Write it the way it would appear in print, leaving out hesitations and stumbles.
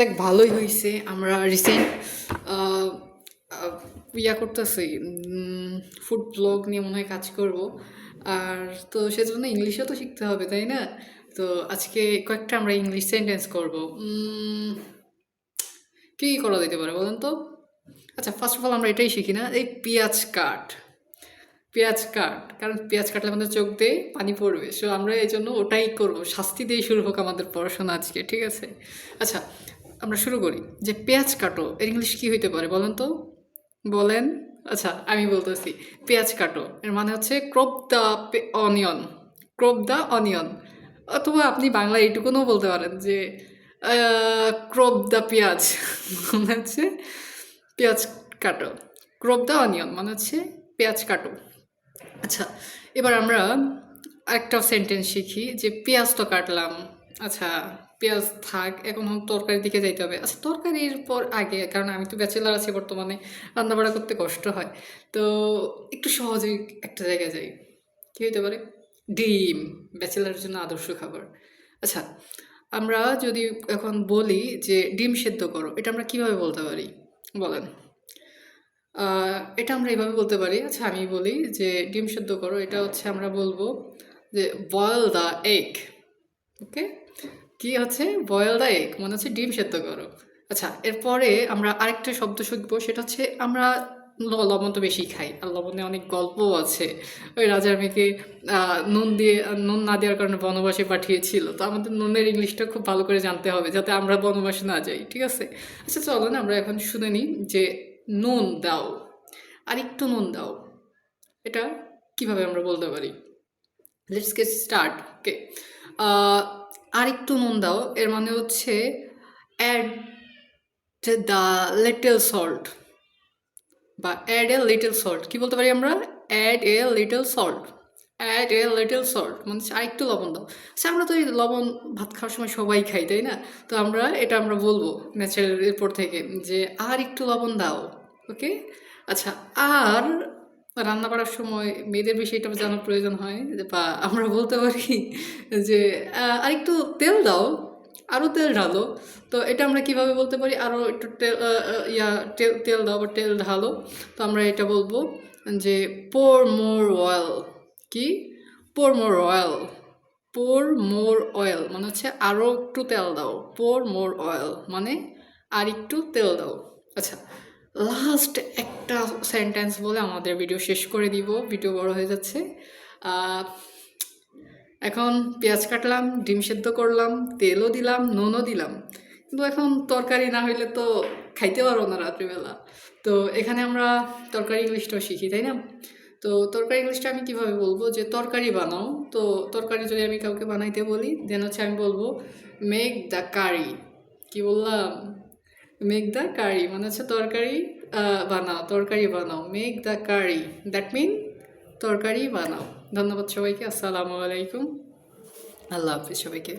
দেখ ভালোই হয়েছে আমরা রিসেন্ট ইয়া করতেছি, ফুড ব্লগ নিয়ে মনে হয় কাজ করব। আর তো সেজন্য ইংলিশও তো শিখতে হবে, তাই না? তো আজকে কয়েকটা আমরা ইংলিশ সেন্টেন্স করব। কী কী করা যেতে পারে বলেন তো? আচ্ছা, ফার্স্ট অফ অল আমরা এটাই শিখি না, এই পেঁয়াজ কাট। পেঁয়াজ কাট, কারণ পেঁয়াজ কাটলে আমাদের চোখ দিয়ে পানি পড়বে, সো আমরা এই জন্য ওটাই করব। শাস্তি দিয়ে শুরু হোক আমাদের পড়াশোনা আজকে, ঠিক আছে? আচ্ছা, আমরা শুরু করি। যে পেঁয়াজ কাটো এর ইংলিশ কী হইতে পারে বলেন তো? বলেন। আচ্ছা, আমি বলতেছি। পেঁয়াজ কাটো এর মানে হচ্ছে crop the onion. Crop the onion. অথবা আপনি বাংলা এইটুকুনও বলতে পারেন যে ক্রপ দ্য পেঁয়াজ মানে হচ্ছে পেঁয়াজ কাটো। ক্রপ দ্য অনিয়ন মানে হচ্ছে পেঁয়াজ কাটো। আচ্ছা, এবার আমরা আরেকটা সেন্টেন্স শিখি। যে পেঁয়াজ তো কাটলাম। আচ্ছা, পেঁয়াজ থাক, এখন তরকারির দিকে যাইতে হবে। আচ্ছা, তরকারির পর আগে, কারণ আমি তো ব্যাচেলার আছি বর্তমানে, রান্নাবাড়া করতে কষ্ট হয়, তো একটু সহজেই একটা জায়গায় যাই। কী হইতে পারে? ডিম। ব্যাচেলারের জন্য আদর্শ খাবার। আচ্ছা, আমরা যদি এখন বলি যে ডিম সেদ্ধ করো, এটা আমরা কিভাবে বলতে পারি বলেন? এটা আমরা এভাবে বলতে পারি। আচ্ছা, আমি বলি যে ডিম সেদ্ধ করো, এটা হচ্ছে আমরা বলবো যে বয়েল দ্য এগ। ওকে, কি হচ্ছে? বয়েল দ্য এগ মানে হচ্ছে ডিম সেদ্ধ করো। আচ্ছা, এরপরে আমরা আরেকটা শব্দ শিখবো, সেটা হচ্ছে আমরা লবণ তো বেশি খাই, আর লবণে অনেক গল্পও আছে। ওই রাজার মেয়েকে নুন না দেওয়ার কারণে বনবাসে পাঠিয়েছিল, তো আমাদের নুনের ইংলিশটা খুব ভালো করে জানতে হবে যাতে আমরা বনবাসে না যাই, ঠিক আছে? আচ্ছা, চলো না আমরা এখন শুনে নিই যে নুন দাও, আর একটু নুন দাও, এটা কিভাবে আমরা বলতে পারি? Let's get start. ওকে, আর একটু নুন দাও এর মানে হচ্ছে অ্যাড দ্য লিটল সল্ট, বা অ্যাড এ লিটল সল্ট। কী বলতে পারি আমরা? Add a little salt. Add a little salt মানে হচ্ছে আর একটু লবণ দাও। আচ্ছা, আমরা তো এই লবণ ভাত খাওয়ার সময় সবাই খাই, তাই না? তো আমরা বলবো ন্যাচারাল এরপর থেকে যে আর একটু লবণ দাও। ওকে। আচ্ছা, আর রান্না করার সময় মেয়েদের বেশি এটা জানার প্রয়োজন হয়, যে বা আমরা বলতে পারি যে আর একটু তেল দাও, আরও তেল ঢালো। তো এটা আমরা কিভাবে বলতে পারি? আরও একটু তেল তেল দাও বা তেল ঢালো। তো আমরা এটা বলবো যে পোর মোর অয়েল। কি? পোর মোর অয়েল। পোর মোর অয়েল মানে হচ্ছে আরও একটু তেল দাও। পোর মোর অয়েল মানে আর একটু তেল দাও। আচ্ছা, লাস্ট একটা সেন্টেন্স বলে আমাদের ভিডিও শেষ করে দিব, ভিডিও বড় হয়ে যাচ্ছে। এখন পেঁয়াজ কাটলাম, ডিম সেদ্ধ করলাম, তেলও দিলাম, নুনও দিলাম, কিন্তু এখন তরকারি না হইলে তো খাইতে পারবো না রাত্রিবেলা। তো এখানে আমরা তরকারি ইংলিশটাও শিখি, তাই না? তো তরকারি ইংলিশটা আমি কিভাবে বলবো? যে তরকারি বানাও। তো তরকারি যদি আমি কাউকে বানাইতে বলি, দেন হচ্ছে আমি বলবো মেক দ্য কারি। কি বললাম? মেক দ্য কারি মানে হচ্ছে তরকারি বানাও, তরকারি বানাও। Make the curry, that mean তরকারি বানাও। ধন্যবাদ সবাইকে। আসসালামু আলাইকুম। আল্লাহ হাফিজ সবাইকে।